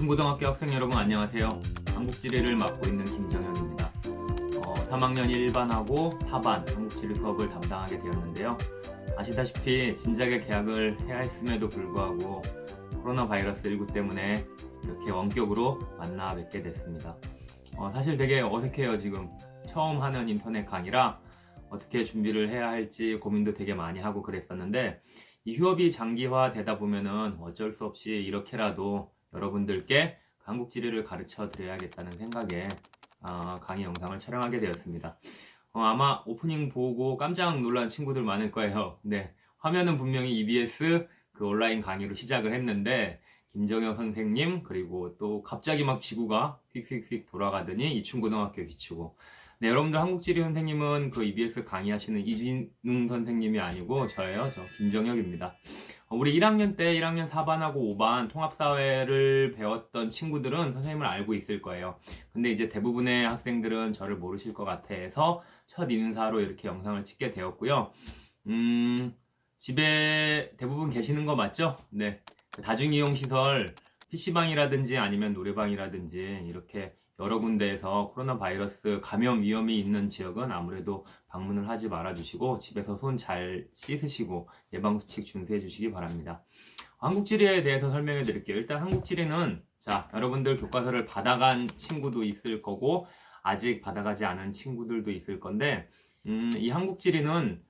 이충고등학교 학생 여러분 안녕하세요. 한국지리를 맡고 있는 김정현입니다. 3학년 1반하고 4반 한국지리 수업을 담당하게 되었는데요. 아시다시피 진작에 개학을 해야 했음에도 불구하고 코로나 바이러스 19 때문에 이렇게 원격으로 만나 뵙게 됐습니다. 사실 되게 어색해요. 지금 처음 하는 인터넷 강의라 어떻게 준비를 해야 할지 고민도 되게 많이 하고 그랬었는데, 이 휴업이 장기화 되다 보면은 어쩔 수 없이 이렇게라도 여러분들께 한국지리를 가르쳐 드려야겠다는 생각에 강의 영상을 촬영하게 되었습니다. 아마 오프닝 보고 깜짝 놀란 친구들 많을 거예요. 네, 화면은 분명히 EBS 그 온라인 강의로 시작을 했는데 김정현 선생님 그리고 또 갑자기 막 지구가 휙휙휙 돌아가더니 이충고등학교 비추고, 네, 여러분들 한국지리 선생님은 그 EBS 강의하시는 이진웅 선생님이 아니고 저예요. 저 김정혁입니다. 우리 1학년 때 1학년 4반하고 5반 통합사회를 배웠던 친구들은 선생님을 알고 있을 거예요. 근데 이제 대부분의 학생들은 저를 모르실 것 같아서 첫 인사로 이렇게 영상을 찍게 되었고요. 집에 대부분 계시는 거 맞죠? 네. 다중이용시설 PC방이라든지 아니면 노래방이라든지 이렇게 여러 군데에서 코로나 바이러스 감염 위험이 있는 지역은 아무래도 방문을 하지 말아주시고 집에서 손 잘 씻으시고 예방수칙 준수해 주시기 바랍니다. 한국지리에 대해서 설명해 드릴게요. 일단 한국지리는 여러분들 교과서를 받아간 친구도 있을 거고 아직 받아가지 않은 친구들도 있을 건데, 이 한국지리는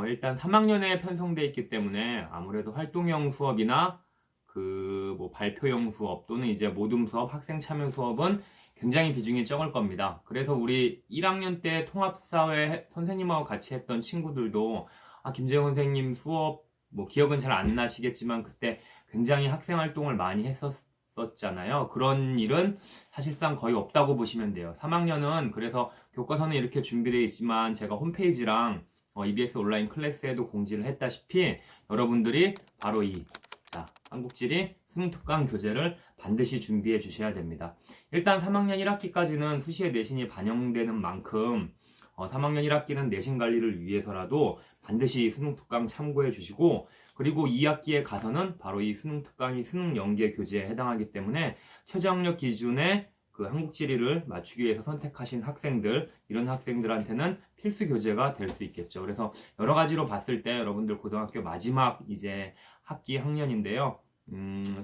일단 3학년에 편성되어 있기 때문에 아무래도 활동형 수업이나 발표형 수업 또는 이제 모둠 수업, 학생 참여 수업은 굉장히 비중이 적을 겁니다. 그래서 우리 1학년 때 통합사회 선생님하고 같이 했던 친구들도 김재영 선생님 수업 기억은 잘 안 나시겠지만 그때 굉장히 학생 활동을 많이 했었잖아요. 그런 일은 사실상 거의 없다고 보시면 돼요. 3학년은 그래서 교과서는 이렇게 준비되어 있지만 제가 홈페이지랑 EBS 온라인 클래스에도 공지를 했다시피 여러분들이 바로 한국지리 수능특강 교재를 반드시 준비해 주셔야 됩니다. 일단 3학년 1학기까지는 수시에 내신이 반영되는 만큼 3학년 1학기는 내신 관리를 위해서라도 반드시 수능특강 참고해 주시고, 그리고 2학기에 가서는 바로 이 수능특강이 수능연계 교재에 해당하기 때문에 최저학력 기준에 그 한국지리를 맞추기 위해서 선택하신 학생들, 이런 학생들한테는 필수 교재가 될 수 있겠죠. 그래서 여러 가지로 봤을 때 여러분들 고등학교 마지막 이제 학기 학년인데요.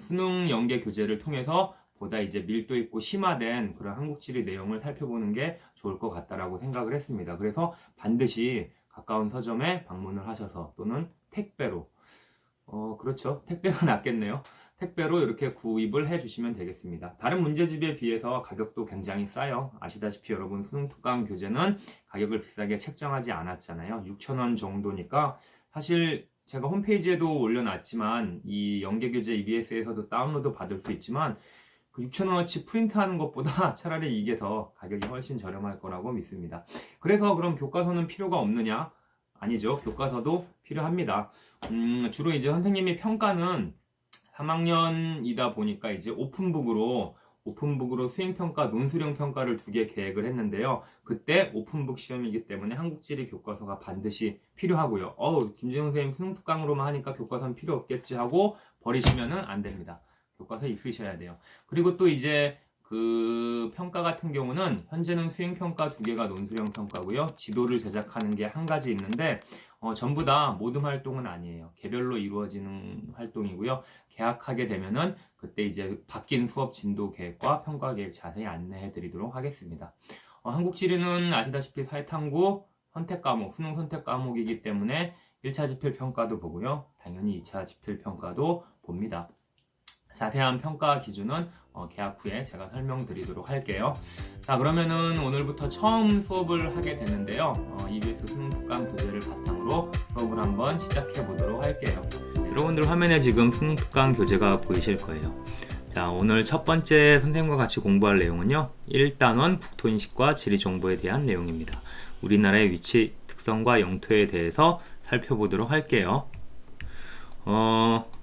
수능 연계 교재를 통해서 보다 이제 밀도 있고 심화된 그런 한국지리 내용을 살펴보는 게 좋을 것 같다라고 생각을 했습니다. 그래서 반드시 가까운 서점에 방문을 하셔서 또는 택배로, 그렇죠. 택배가 낫겠네요. 택배로 이렇게 구입을 해주시면 되겠습니다. 다른 문제집에 비해서 가격도 굉장히 싸요. 아시다시피 여러분 수능특강 교재는 가격을 비싸게 책정하지 않았잖아요. 6,000원 정도니까 사실 제가 홈페이지에도 올려놨지만 이 연계교재 EBS에서도 다운로드 받을 수 있지만 그 6,000원어치 프린트하는 것보다 차라리 이게 더 가격이 훨씬 저렴할 거라고 믿습니다. 그래서 그럼 교과서는 필요가 없느냐? 아니죠. 교과서도 필요합니다. 주로 이제 선생님이 평가는 3학년이다 보니까 이제 오픈북으로 수행평가, 논술형 평가를 2개 계획을 했는데요. 그때 오픈북 시험이기 때문에 한국지리 교과서가 반드시 필요하고요. 김재용 선생님 수능특강으로만 하니까 교과서는 필요 없겠지 하고 버리시면은 안 됩니다. 교과서 있으셔야 돼요. 그리고 또 이제 그 평가 같은 경우는 현재는 수행평가 2개가 논술형 평가고요. 지도를 제작하는 게 1가지 있는데 전부 다 모든 활동은 아니에요. 개별로 이루어지는 활동이고요. 개학하게 되면은 그때 이제 바뀐 수업 진도 계획과 평가 계획 자세히 안내해 드리도록 하겠습니다. 한국지리는 아시다시피 사회탐구 선택 과목, 수능 선택 과목이기 때문에 1차 지필 평가도 보고요. 당연히 2차 지필 평가도 봅니다. 자세한 평가 기준은 개학 후에 제가 설명드리도록 할게요. 그러면은 오늘부터 처음 수업을 하게 되는데요. EBS 수능특강 교재를 바탕으로 수업을 한번 시작해 보도록 할게요. 여러분들 화면에 지금 수능특강 교재가 보이실 거예요. 오늘 첫 번째 선생님과 같이 공부할 내용은요. 1단원 국토인식과 지리정보에 대한 내용입니다. 우리나라의 위치, 특성과 영토에 대해서 살펴보도록 할게요.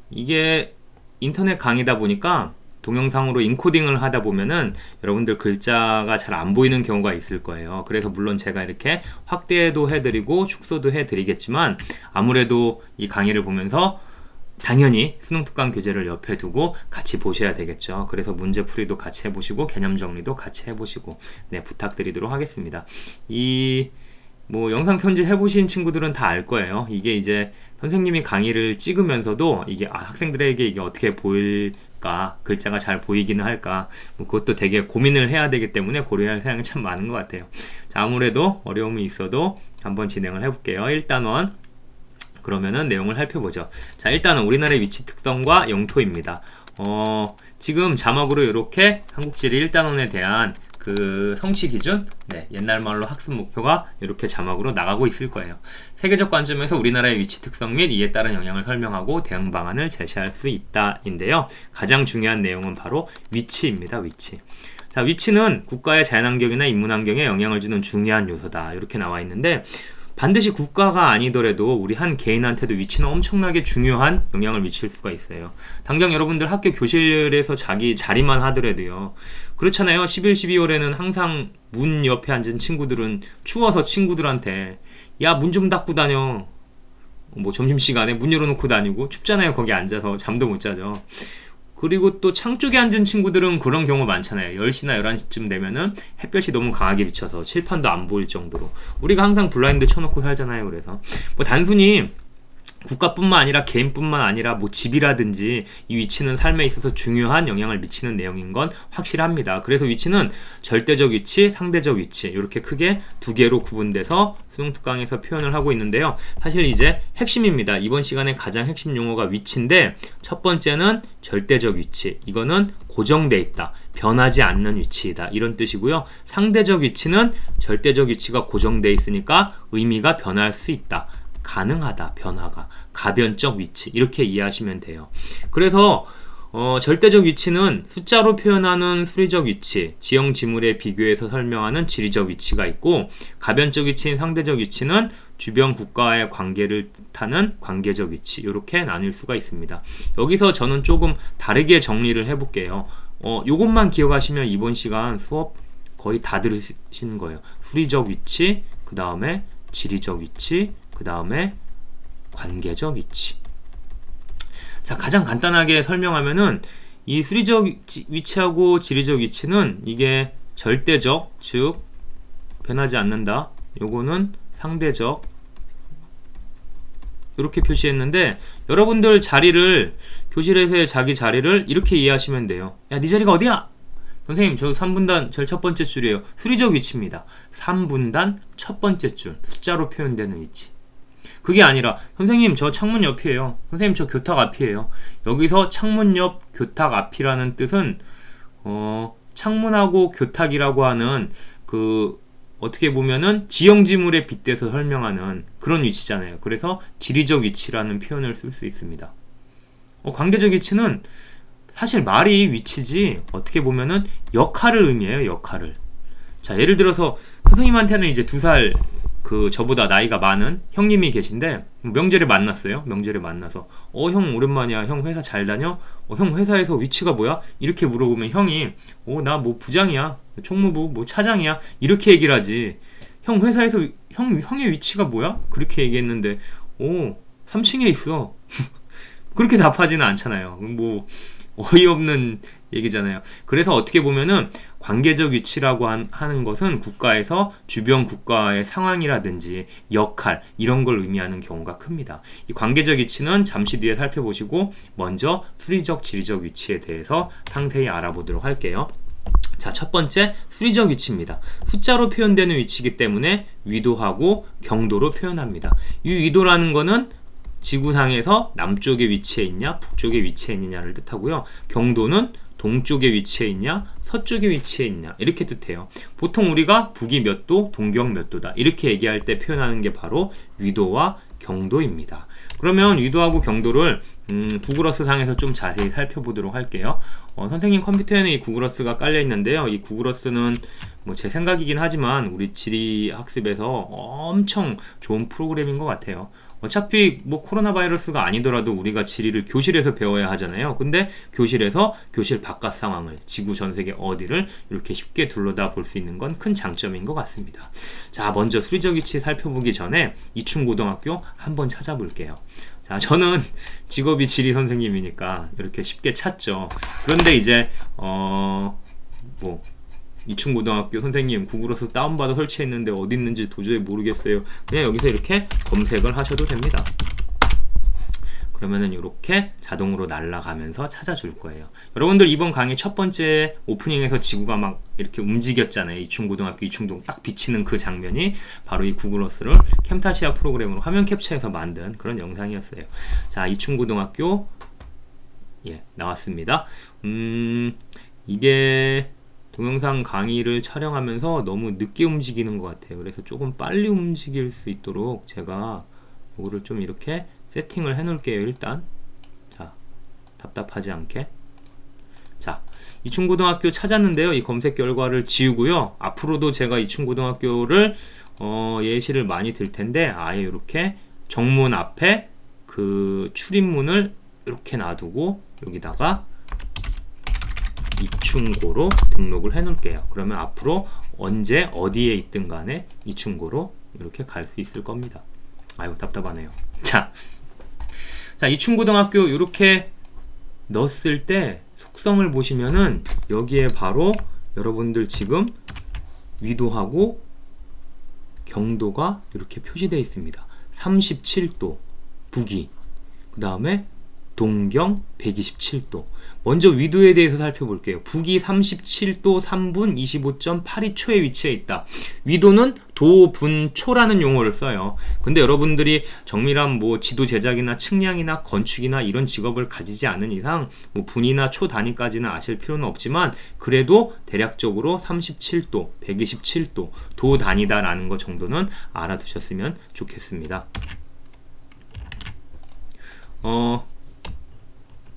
이게 인터넷 강의다 보니까 동영상으로 인코딩을 하다 보면은 여러분들 글자가 잘 안 보이는 경우가 있을 거예요. 그래서 물론 제가 이렇게 확대도 해드리고 축소도 해드리겠지만 아무래도 이 강의를 보면서 당연히 수능 특강 교재를 옆에 두고 같이 보셔야 되겠죠. 그래서 문제풀이도 같이 해보시고 개념 정리도 같이 해보시고 네, 부탁드리도록 하겠습니다. 이 뭐 영상 편집 해보신 친구들은 다 알 거예요. 이게 이제 선생님이 강의를 찍으면서도 이게 학생들에게 이게 어떻게 보일까, 글자가 잘 보이기는 할까, 뭐 그것도 되게 고민을 해야 되기 때문에 고려할 사항이 참 많은 것 같아요. 자, 아무래도 어려움이 있어도 한번 진행을 해볼게요. 1단원 그러면은 내용을 살펴보죠. 자, 일단은 우리나라의 위치 특성과 영토입니다. 지금 자막으로 이렇게 한국지리 1단원에 대한 그 성취 기준, 네, 옛날 말로 학습 목표가 이렇게 자막으로 나가고 있을 거예요. 세계적 관점에서 우리나라의 위치 특성 및 이에 따른 영향을 설명하고 대응 방안을 제시할 수 있다인데요. 가장 중요한 내용은 바로 위치입니다. 위치. 자, 위치는 국가의 자연환경이나 인문환경에 영향을 주는 중요한 요소다. 이렇게 나와 있는데 반드시 국가가 아니더라도 우리 한 개인한테도 위치는 엄청나게 중요한 영향을 미칠 수가 있어요. 당장 여러분들 학교 교실에서 자기 자리만 하더라도요. 그렇잖아요. 11, 12월에는 항상 문 옆에 앉은 친구들은 추워서 친구들한테 야, 문 좀 닫고 다녀. 뭐 점심시간에 문 열어놓고 다니고 춥잖아요. 거기 앉아서 잠도 못 자죠. 그리고 또 창 쪽에 앉은 친구들은 그런 경우 많잖아요. 10시나 11시쯤 되면은 햇볕이 너무 강하게 비쳐서 칠판도 안 보일 정도로 우리가 항상 블라인드 쳐놓고 살잖아요. 그래서 뭐 단순히 국가뿐만 아니라 개인뿐만 아니라 뭐 집이라든지 이 위치는 삶에 있어서 중요한 영향을 미치는 내용인 건 확실합니다. 그래서 위치는 절대적 위치, 상대적 위치 이렇게 크게 두 개로 구분돼서 수능 특강에서 표현을 하고 있는데요. 사실 이제 핵심입니다. 이번 시간에 가장 핵심 용어가 위치인데 첫 번째는 절대적 위치. 이거는 고정돼 있다. 변하지 않는 위치이다. 이런 뜻이고요. 상대적 위치는 절대적 위치가 고정돼 있으니까 의미가 변할 수 있다. 가능하다. 변화가. 가변적 위치. 이렇게 이해하시면 돼요. 그래서 절대적 위치는 숫자로 표현하는 수리적 위치, 지형 지물에 비교해서 설명하는 지리적 위치가 있고 가변적 위치인 상대적 위치는 주변 국가와의 관계를 뜻하는 관계적 위치 이렇게 나뉠 수가 있습니다. 여기서 저는 조금 다르게 정리를 해볼게요. 요것만 기억하시면 이번 시간 수업 거의 다 들으시는 거예요. 수리적 위치, 그 다음에 지리적 위치, 그 다음에 관계적 위치. 자, 가장 간단하게 설명하면은 이 수리적 위치하고 지리적 위치는 이게 절대적, 즉 변하지 않는다. 요거는 상대적. 이렇게 표시했는데 여러분들 자리를 교실에서의 자기 자리를 이렇게 이해하시면 돼요. 야, 네 자리가 어디야? 선생님, 저 3분단 제일 첫 번째 줄이에요. 수리적 위치입니다. 3분단 첫 번째 줄, 숫자로 표현되는 위치. 그게 아니라 선생님 저 창문 옆이에요. 선생님 저 교탁 앞이에요. 여기서 창문 옆 교탁 앞이라는 뜻은 창문하고 교탁이라고 하는 그 어떻게 보면은 지형지물에 빗대서 설명하는 그런 위치잖아요. 그래서 지리적 위치라는 표현을 쓸 수 있습니다. 관계적 위치는 사실 말이 위치지 어떻게 보면은 역할을 의미해요. 역할을. 자, 예를 들어서 선생님한테는 이제 2살 저보다 나이가 많은 형님이 계신데 명절에 만났어요. 명절에 만나서 형 오랜만이야. 형 회사 잘 다녀? 형 회사에서 위치가 뭐야? 이렇게 물어보면 형이 나 뭐 부장이야. 총무부 뭐 차장이야. 이렇게 얘기를 하지. 형 회사에서 형의 위치가 뭐야? 그렇게 얘기했는데 3층에 있어. 그렇게 답하지는 않잖아요. 뭐 어이없는 얘기잖아요. 그래서 어떻게 보면은 관계적 위치라고 하는 것은 국가에서 주변 국가의 상황이라든지 역할 이런 걸 의미하는 경우가 큽니다. 이 관계적 위치는 잠시 뒤에 살펴보시고 먼저 수리적 지리적 위치에 대해서 상세히 알아보도록 할게요. 자, 첫 번째 수리적 위치입니다. 숫자로 표현되는 위치이기 때문에 위도하고 경도로 표현합니다. 이 위도라는 거는 지구상에서 남쪽에 위치해 있냐 북쪽에 위치해 있느냐를 뜻하고요. 경도는 동쪽에 위치해 있냐 서쪽에 위치해 있냐 이렇게 뜻해요. 보통 우리가 북이 몇 도, 동경 몇 도다 이렇게 얘기할 때 표현하는 게 바로 위도와 경도입니다. 그러면 위도하고 경도를 구글어스 상에서 좀 자세히 살펴보도록 할게요. 선생님 컴퓨터에는 이 구글어스가 깔려 있는데요. 이 구글어스는 뭐 제 생각이긴 하지만 우리 지리 학습에서 엄청 좋은 프로그램인 것 같아요. 어차피 뭐 코로나 바이러스가 아니더라도 우리가 지리를 교실에서 배워야 하잖아요. 근데 교실에서 교실 바깥 상황을 지구 전 세계 어디를 이렇게 쉽게 둘러다 볼 수 있는 건 큰 장점인 것 같습니다. 자, 먼저 수리적 위치 살펴보기 전에 이충고등학교 한번 찾아볼게요. 자, 저는 직업이 지리 선생님이니까 이렇게 쉽게 찾죠. 그런데 이제 뭐 이충고등학교 선생님 구글에서 다운받아 설치했는데 어디 있는지 도저히 모르겠어요. 그냥 여기서 이렇게 검색을 하셔도 됩니다. 그러면은 이렇게 자동으로 날아가면서 찾아줄 거예요. 여러분들 이번 강의 첫 번째 오프닝에서 지구가 막 이렇게 움직였잖아요. 이충고등학교 이충동 딱 비치는 그 장면이 바로 이 구글어스를 캠타시아 프로그램으로 화면 캡처해서 만든 그런 영상이었어요. 자, 이충고등학교 나왔습니다. 이게 동영상 강의를 촬영하면서 너무 늦게 움직이는 것 같아요. 그래서 조금 빨리 움직일 수 있도록 제가 이거를 좀 이렇게 세팅을 해 놓을게요. 일단 자, 답답하지 않게. 자, 이충고등학교 찾았는데요. 이 검색 결과를 지우고요. 앞으로도 제가 이충고등학교를 예시를 많이 들 텐데 아예 이렇게 정문 앞에 그 출입문을 이렇게 놔두고 여기다가 이충고로 등록을 해 놓을게요. 그러면 앞으로 언제 어디에 있든 간에 이충고로 이렇게 갈 수 있을 겁니다. 아유, 답답하네요. 자, 이충고등학교 이렇게 넣었을 때 속성을 보시면은 여기에 바로 여러분들 지금 위도하고 경도가 이렇게 표시되어 있습니다. 37도 북위, 그 다음에 동경 127도. 먼저 위도에 대해서 살펴볼게요. 북위 37도 3분 25.82초에 위치해 있다. 위도는 도분초라는 용어를 써요. 근데 여러분들이 정밀한 뭐 지도 제작이나 측량이나 건축이나 이런 직업을 가지지 않은 이상 뭐 분이나 초 단위까지는 아실 필요는 없지만 그래도 대략적으로 37도, 127도 도 단위다라는 것 정도는 알아두셨으면 좋겠습니다.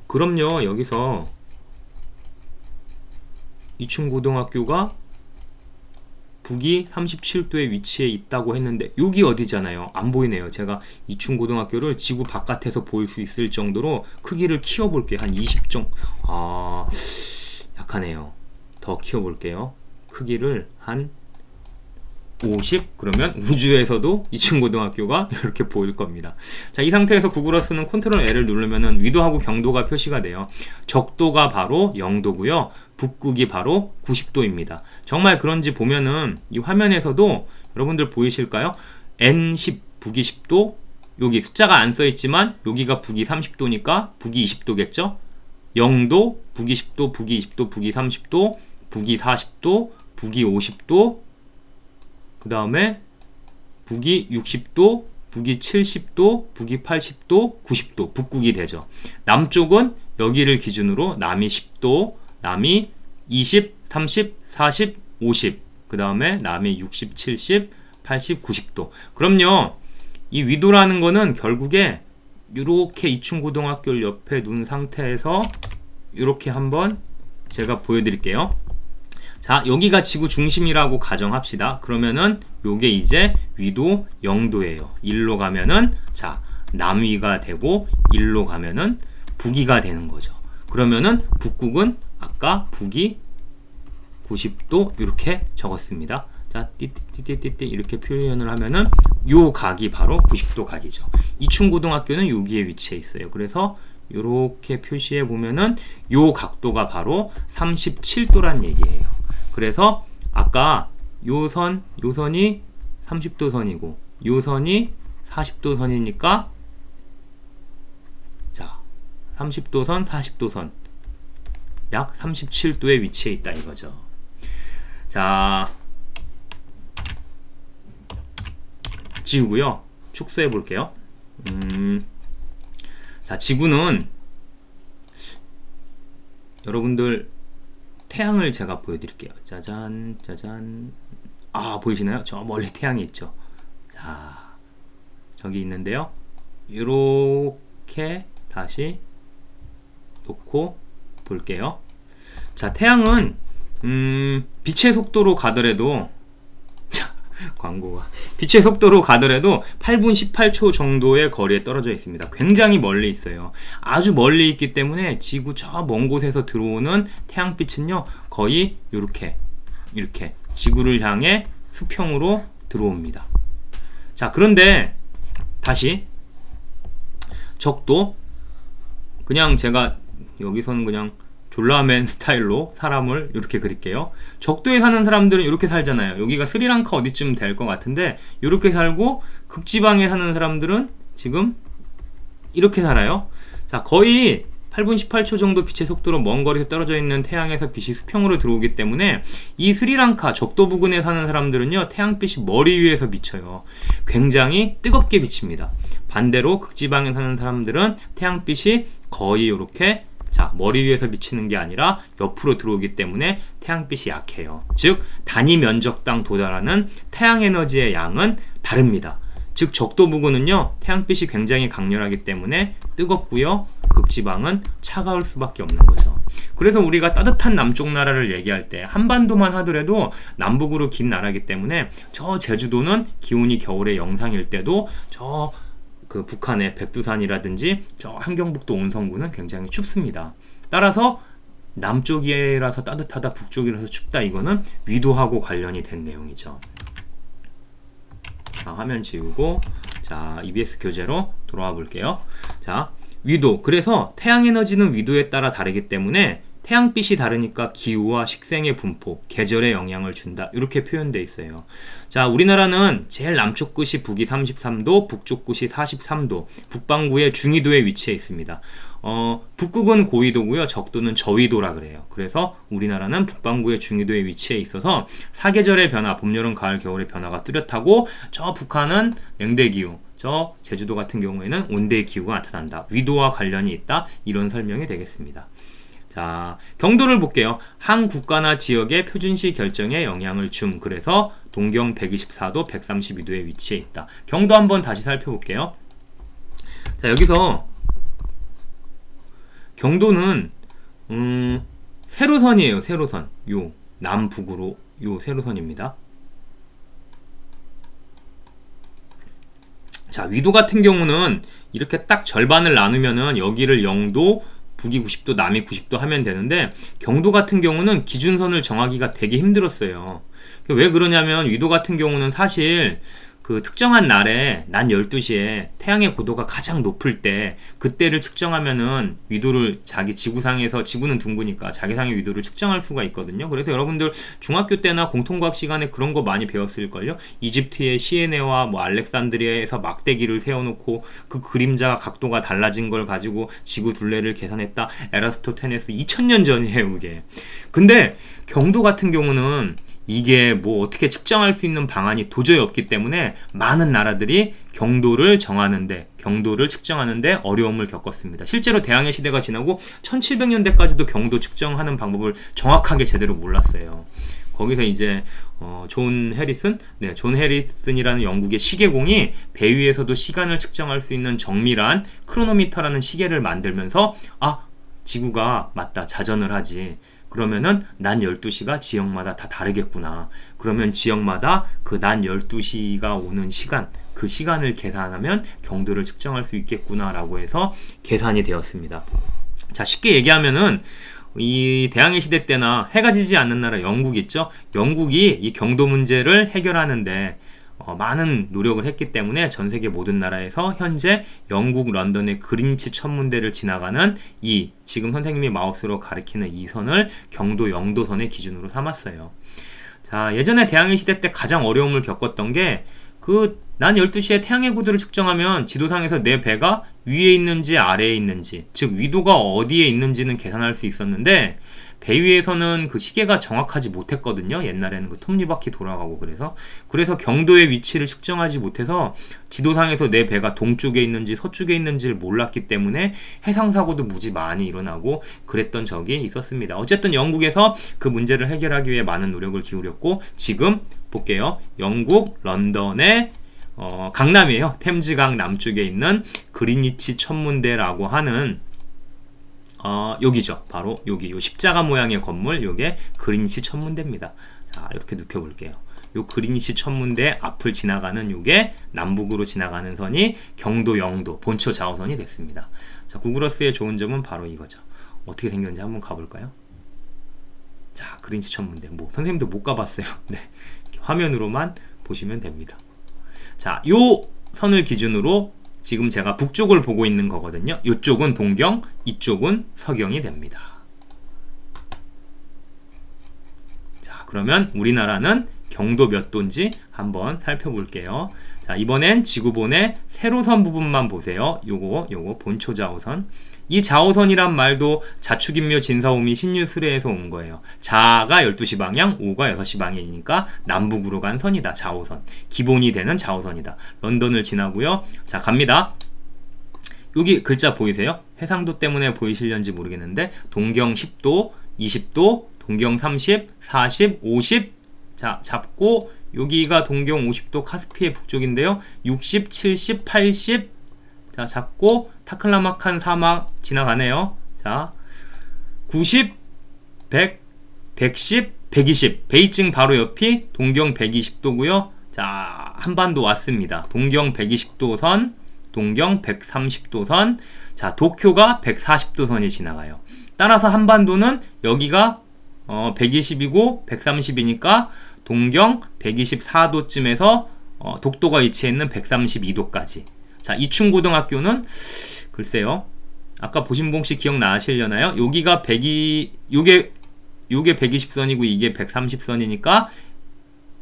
그럼요, 여기서 이충고등학교가 북위 37도에 위치해 있다고 했는데 여기 어디잖아요. 안 보이네요. 제가 이충고등학교를 지구 바깥에서 보일 수 있을 정도로 크기를 키워볼게요. 한 20 정도. 약하네요. 더 키워볼게요. 크기를 한 50? 그러면 우주에서도 이충고등학교가 이렇게 보일 겁니다. 자, 이 상태에서 구글어스는 컨트롤 L을 누르면은 위도하고 경도가 표시가 돼요. 적도가 바로 0도고요. 북극이 바로 90도입니다. 정말 그런지 보면은 이 화면에서도 여러분들 보이실까요? N10 북위 10도, 여기 숫자가 안 써있지만 여기가 북위 30도니까 북위 20도겠죠? 0도, 북위 10도, 북위 20도, 북위 30도, 북위 40도, 북위 50도, 그 다음에 북위 60도, 북위 70도, 북위 80도, 90도 북극이 되죠. 남쪽은 여기를 기준으로 남이 10도, 남이 20, 30, 40, 50, 그 다음에 남이 60, 70, 80, 90도. 그럼요, 이 위도라는 거는 결국에 이렇게 이충고등학교를 옆에 둔 상태에서 이렇게 한번 제가 보여드릴게요. 자, 여기가 지구 중심이라고 가정합시다. 그러면은 요게 이제 위도 0도예요. 1로 가면은 자, 남위가 되고 1로 가면은 북위가 되는 거죠. 그러면은 북극은 아까 북위 90도 이렇게 적었습니다. 자, 띠띠띠띠띠 이렇게 표현을 하면은 요 각이 바로 90도 각이죠. 이충고등학교는 여기에 위치해 있어요. 그래서 요렇게 표시해 보면은 요 각도가 바로 37도란 얘기예요. 그래서 아까 요선이 30도 선이고 요선이 40도 선이니까 자, 30도 선, 40도 선 약 37도에 위치해 있다 이거죠. 자, 지구고요. 축소해 볼게요. 자, 지구는 여러분들 태양을 제가 보여드릴게요. 짜잔, 짜잔. 아, 보이시나요? 저 멀리 태양이 있죠. 자, 저기 있는데요. 이렇게 다시 놓고 볼게요. 자, 태양은 빛의 속도로 가더라도 광고가 빛의 속도로 가더라도 8분 18초 정도의 거리에 떨어져 있습니다. 굉장히 멀리 있어요. 아주 멀리 있기 때문에 지구 저 먼 곳에서 들어오는 태양빛은요 거의 이렇게 지구를 향해 수평으로 들어옵니다. 자, 그런데 다시 적도 그냥 제가 여기서는 그냥 졸라맨 스타일로 사람을 이렇게 그릴게요. 적도에 사는 사람들은 이렇게 살잖아요. 여기가 스리랑카 어디쯤 될 것 같은데 이렇게 살고, 극지방에 사는 사람들은 지금 이렇게 살아요. 자, 거의 8분 18초 정도 빛의 속도로 먼 거리에서 떨어져 있는 태양에서 빛이 수평으로 들어오기 때문에 이 스리랑카 적도 부근에 사는 사람들은요, 태양빛이 머리 위에서 비쳐요. 굉장히 뜨겁게 비칩니다. 반대로 극지방에 사는 사람들은 태양빛이 거의 이렇게, 자, 머리 위에서 비치는 게 아니라 옆으로 들어오기 때문에 태양빛이 약해요. 즉, 단위 면적당 도달하는 태양 에너지의 양은 다릅니다. 즉, 적도 부근은요, 태양빛이 굉장히 강렬하기 때문에 뜨겁고요, 극지방은 차가울 수밖에 없는 거죠. 그래서 우리가 따뜻한 남쪽 나라를 얘기할 때, 한반도만 하더라도 남북으로 긴 나라이기 때문에 저 제주도는 기온이 겨울에 영상일 때도 저 북한의 백두산이라든지 저 한경북도 온성구는 굉장히 춥습니다. 따라서 남쪽이라서 따뜻하다, 북쪽이라서 춥다, 이거는 위도하고 관련이 된 내용이죠. 자, 화면 지우고, 자, EBS 교재로 돌아와 볼게요. 자, 위도. 그래서 태양 에너지는 위도에 따라 다르기 때문에 태양빛이 다르니까 기후와 식생의 분포, 계절에 영향을 준다, 이렇게 표현되어 있어요. 자, 우리나라는 제일 남쪽 끝이 북위 33도, 북쪽 끝이 43도, 북반구의 중위도에 위치해 있습니다. 북극은 고위도고요, 적도는 저위도라 그래요. 그래서 우리나라는 북반구의 중위도에 위치해 있어서 사계절의 변화, 봄, 여름, 가을, 겨울의 변화가 뚜렷하고, 저 북한은 냉대기후, 저 제주도 같은 경우에는 온대기후가 나타난다, 위도와 관련이 있다, 이런 설명이 되겠습니다. 자, 경도를 볼게요. 한 국가나 지역의 표준시 결정에 영향을 줌. 그래서 동경 124도, 132도에 위치해 있다. 경도 한번 다시 살펴볼게요. 자, 여기서 경도는 세로선이에요. 세로선. 요 남북으로 요 세로선입니다. 자, 위도 같은 경우는 이렇게 딱 절반을 나누면은 여기를 0도, 북이 90도, 남이 90도 하면 되는데, 경도 같은 경우는 기준선을 정하기가 되게 힘들었어요. 왜 그러냐면, 위도 같은 경우는 사실 그 특정한 날에 낮 12시에 태양의 고도가 가장 높을 때, 그때를 측정하면은 위도를, 자기 지구상에서, 지구는 둥그니까 자기상의 위도를 측정할 수가 있거든요. 그래서 여러분들 중학교 때나 공통과학 시간에 그런 거 많이 배웠을걸요. 이집트의 시에네와 뭐 알렉산드리아에서 막대기를 세워놓고 그 그림자 각도가 달라진 걸 가지고 지구 둘레를 계산했다, 에라스토테네스. 2000년 전이에요, 그게. 근데 경도 같은 경우는 이게 뭐 어떻게 측정할 수 있는 방안이 도저히 없기 때문에 많은 나라들이 경도를 정하는데, 경도를 측정하는데 어려움을 겪었습니다. 실제로 대항해 시대가 지나고 1700년대까지도 경도 측정하는 방법을 정확하게 제대로 몰랐어요. 거기서 이제 존 해리슨이라는 영국의 시계공이 배 위에서도 시간을 측정할 수 있는 정밀한 크로노미터라는 시계를 만들면서, 아, 지구가 맞다, 자전을 하지, 그러면은 낮 12시가 지역마다 다 다르겠구나, 그러면 지역마다 그 낮 12시가 오는 시간, 그 시간을 계산하면 경도를 측정할 수 있겠구나 라고 해서 계산이 되었습니다. 자, 쉽게 얘기하면은 이 대항해 시대 때나 해가 지지 않는 나라 영국 있죠? 영국이 이 경도 문제를 해결하는데 많은 노력을 했기 때문에 전 세계 모든 나라에서 현재 영국 런던의 그린치 천문대를 지나가는 이 지금 선생님이 마우스로 가리키는 이 선을 경도 영도선의 기준으로 삼았어요. 자, 예전에 대항해 시대 때 가장 어려움을 겪었던 게 낮 12시에 태양의 고도를 측정하면 지도상에서 내 배가 위에 있는지 아래에 있는지, 즉 위도가 어디에 있는지는 계산할 수 있었는데, 배 위에서는 그 시계가 정확하지 못했거든요. 옛날에는 그 톱니바퀴 돌아가고. 그래서 경도의 위치를 측정하지 못해서 지도상에서 내 배가 동쪽에 있는지 서쪽에 있는지를 몰랐기 때문에 해상사고도 무지 많이 일어나고 그랬던 적이 있었습니다. 어쨌든 영국에서 그 문제를 해결하기 위해 많은 노력을 기울였고, 지금 볼게요. 영국 런던의 강남이에요. 템즈강 남쪽에 있는 그린위치 천문대라고 하는 여기죠. 바로 여기 요 십자가 모양의 건물, 요게 그린위치 천문대입니다. 자, 이렇게 눕혀볼게요. 요 그린위치 천문대 앞을 지나가는 요게 남북으로 지나가는 선이 경도 영도 본초 좌우선이 됐습니다. 자, 구글어스의 좋은 점은 바로 이거죠. 어떻게 생겼는지 한번 가볼까요? 자, 그린위치 천문대. 뭐 선생님도 못 가봤어요. 네, 화면으로만 보시면 됩니다. 자, 요 선을 기준으로 지금 제가 북쪽을 보고 있는 거거든요. 이쪽은 동경, 이쪽은 서경이 됩니다. 자, 그러면 우리나라는 경도 몇 도인지 한번 살펴볼게요. 자, 이번엔 지구본의 세로선 부분만 보세요. 요거 본초 좌우선. 이 좌우선이란 말도 자축인묘 진사오미 신유술에서 온 거예요. 자가 12시 방향, 오가 6시 방향이니까 남북으로 간 선이다. 좌우선. 기본이 되는 좌우선이다. 런던을 지나고요. 자, 갑니다. 여기 글자 보이세요? 해상도 때문에 보이실런지 모르겠는데 동경 10도, 20도, 동경 30, 40, 50. 자, 잡고 여기가 동경 50도 카스피의 북쪽인데요. 60, 70, 80. 자, 잡고 타클라마칸 사막 지나가네요. 자, 90, 100, 110, 120. 베이징 바로 옆이 동경 120도고요. 자, 한반도 왔습니다. 동경 120도 선, 동경 130도 선. 자, 도쿄가 140도 선이 지나가요. 따라서 한반도는 여기가 120이고 130이니까 동경 124도쯤에서 독도가 위치해 있는 132도까지. 자, 이춘고등학교는 글쎄요. 아까 보신 분 혹시 기억나시려나요? 여기가 요게 120선이고 이게 130선이니까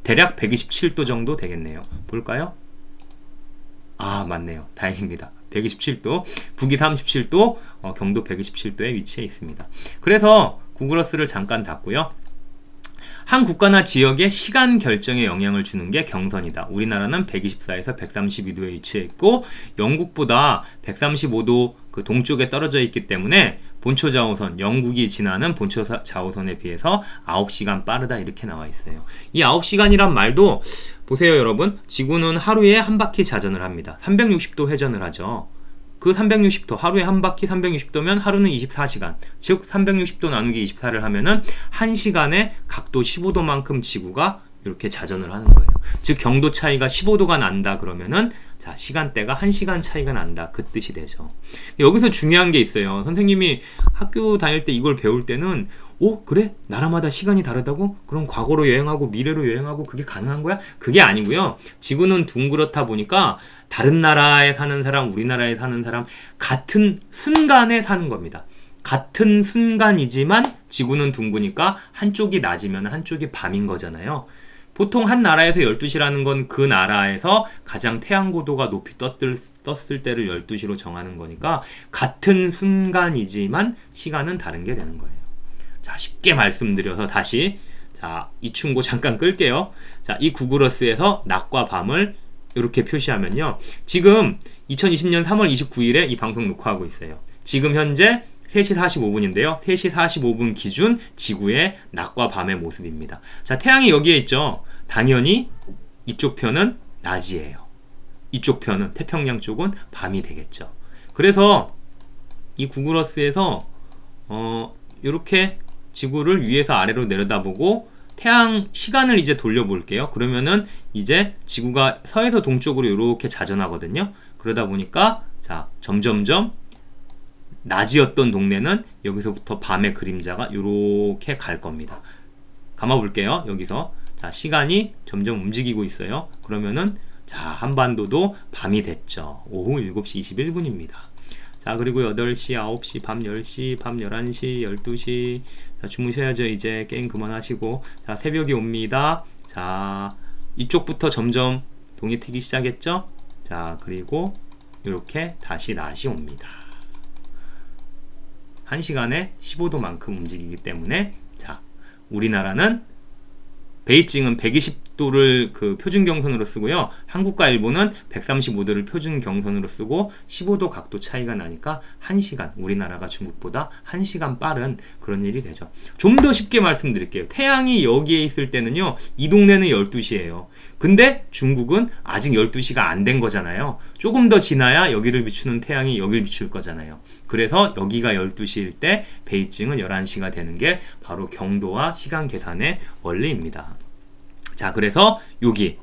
대략 127도 정도 되겠네요. 볼까요? 아, 맞네요. 다행입니다. 127도, 북위 37도, 경도 127도에 위치해 있습니다. 그래서 구글어스를 잠깐 닫고요. 한 국가나 지역의 시간 결정에 영향을 주는 게 경선이다. 우리나라는 124에서 132도에 위치해 있고 영국보다 135도 그 동쪽에 떨어져 있기 때문에 본초 좌우선, 영국이 지나는 본초 좌우선에 비해서 9시간 빠르다 이렇게 나와 있어요. 이 9시간이란 말도 보세요, 여러분. 지구는 하루에 한 바퀴 자전을 합니다. 360도 회전을 하죠. 그 360도, 하루에 한 바퀴 360도면 하루는 24시간. 즉 360도 나누기 24를 하면은 1시간에 각도 15도만큼 지구가 이렇게 자전을 하는 거예요. 즉 경도 차이가 15도가 난다 그러면은 자, 시간대가 1시간 차이가 난다 그 뜻이 되죠. 여기서 중요한 게 있어요. 선생님이 학교 다닐 때 이걸 배울 때는 그래? 나라마다 시간이 다르다고? 그럼 과거로 여행하고 미래로 여행하고 그게 가능한 거야? 그게 아니고요. 지구는 둥그렇다 보니까 다른 나라에 사는 사람, 우리나라에 사는 사람 같은 순간에 사는 겁니다. 같은 순간이지만 지구는 둥그니까 한쪽이 낮이면 한쪽이 밤인 거잖아요. 보통 한 나라에서 12시라는 건 그 나라에서 가장 태양고도가 높이 떴을 때를 12시로 정하는 거니까 같은 순간이지만 시간은 다른 게 되는 거예요. 자, 쉽게 말씀드려서 다시 자, 이충고 잠깐 끌게요. 자, 이 구글어스에서 낮과 밤을 이렇게 표시하면요. 지금 2020년 3월 29일에 이 방송 녹화하고 있어요. 지금 현재 3시 45분인데요. 3시 45분 기준 지구의 낮과 밤의 모습입니다. 자, 태양이 여기에 있죠. 당연히 이쪽 편은 낮이에요. 이쪽 편은 태평양 쪽은 밤이 되겠죠. 그래서 이 구글어스에서 이렇게 지구를 위에서 아래로 내려다보고 태양 시간을 이제 돌려볼게요. 그러면은 이제 지구가 서에서 동쪽으로 이렇게 자전하거든요. 그러다 보니까 자, 점점점 낮이었던 동네는 여기서부터 밤의 그림자가 이렇게 갈 겁니다. 감아볼게요. 여기서 자, 시간이 점점 움직이고 있어요. 그러면은 자, 한반도도 밤이 됐죠. 오후 7시 21분입니다. 자, 그리고 8시, 9시, 밤 10시, 밤 11시, 12시. 자, 주무셔야죠. 이제 게임 그만하시고. 자, 새벽이 옵니다. 자, 이쪽부터 점점 동이 트기 시작했죠. 자, 그리고 이렇게 다시 낮이 옵니다. 1시간에 15도만큼 움직이기 때문에 자, 우리나라는 베이징은 120도를 그 표준 경선으로 쓰고요. 한국과 일본은 135도를 표준 경선으로 쓰고 15도 각도 차이가 나니까 1시간, 우리나라가 중국보다 1시간 빠른 그런 일이 되죠. 좀 더 쉽게 말씀드릴게요. 태양이 여기에 있을 때는요. 이 동네는 12시예요. 근데 중국은 아직 12시가 안 된 거잖아요. 조금 더 지나야 여기를 비추는 태양이 여기를 비출 거잖아요. 그래서 여기가 12시일 때 베이징은 11시가 되는 게 바로 경도와 시간 계산의 원리입니다. 자, 그래서 여기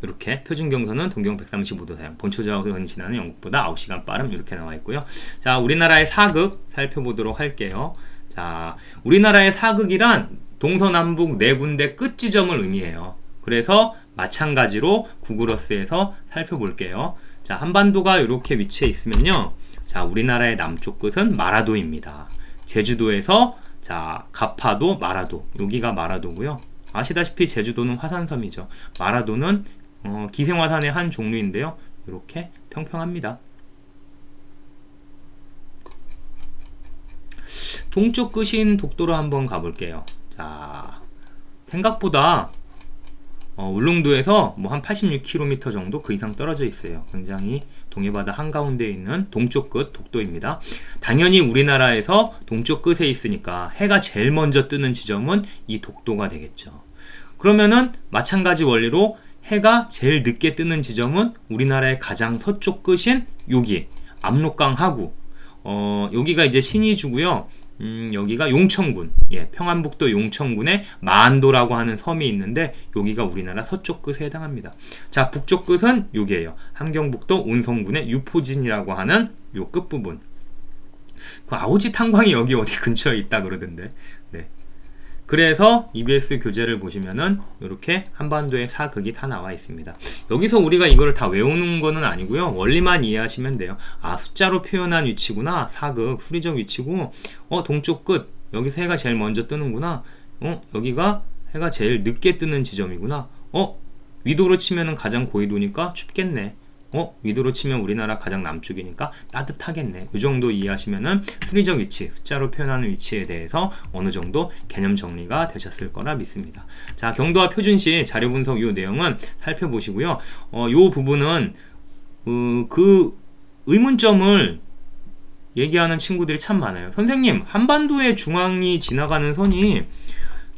이렇게 표준 경선은 동경 135도 사용, 본초 좌우선 지나는 영국보다 9시간 빠름 이렇게 나와 있고요. 자, 우리나라의 사극 살펴보도록 할게요. 자, 우리나라의 사극이란 동서남북 네 군데 끝 지점을 의미해요. 그래서 마찬가지로 구글어스에서 살펴볼게요. 자, 한반도가 이렇게 위치해 있으면요. 자, 우리나라의 남쪽 끝은 마라도입니다. 제주도에서 자, 가파도, 마라도. 여기가 마라도고요. 아시다시피 제주도는 화산섬이죠. 마라도는 기생화산의 한 종류인데요. 이렇게 평평합니다. 동쪽 끝인 독도로 한번 가볼게요. 자, 생각보다 울릉도에서 뭐 한 86km 정도 그 이상 떨어져 있어요. 굉장히 동해바다 한가운데에 있는 동쪽 끝 독도입니다. 당연히 우리나라에서 동쪽 끝에 있으니까 해가 제일 먼저 뜨는 지점은 이 독도가 되겠죠. 그러면은 마찬가지 원리로 해가 제일 늦게 뜨는 지점은 우리나라의 가장 서쪽 끝인 여기 압록강 하구, 여기가 이제 신의주고요. 여기가 용천군, 예, 평안북도 용천군에 만도라고 하는 섬이 있는데 여기가 우리나라 서쪽 끝에 해당합니다. 자, 북쪽 끝은 여기에요. 함경북도 온성군의 유포진이라고 하는 요 끝부분. 그 아오지 탄광이 여기 어디 근처에 있다 그러던데. 네. 그래서 EBS 교재를 보시면은 이렇게 한반도의 사극이 다 나와 있습니다. 여기서 우리가 이걸 다 외우는 거는 아니고요. 원리만 이해하시면 돼요. 아, 숫자로 표현한 위치구나. 사극, 수리적 위치고, 동쪽 끝. 여기서 해가 제일 먼저 뜨는구나. 여기가 해가 제일 늦게 뜨는 지점이구나. 위도로 치면은 가장 고緯도니까 춥겠네. 위도로 치면 우리나라 가장 남쪽이니까 따뜻하겠네. 이 정도 이해하시면은 수리적 위치, 숫자로 표현하는 위치에 대해서 어느 정도 개념 정리가 되셨을 거라 믿습니다. 자, 경도와 표준시 자료 분석 이 내용은 살펴보시고요. 이 부분은 그 의문점을 얘기하는 친구들이 참 많아요. 선생님, 한반도의 중앙이 지나가는 선이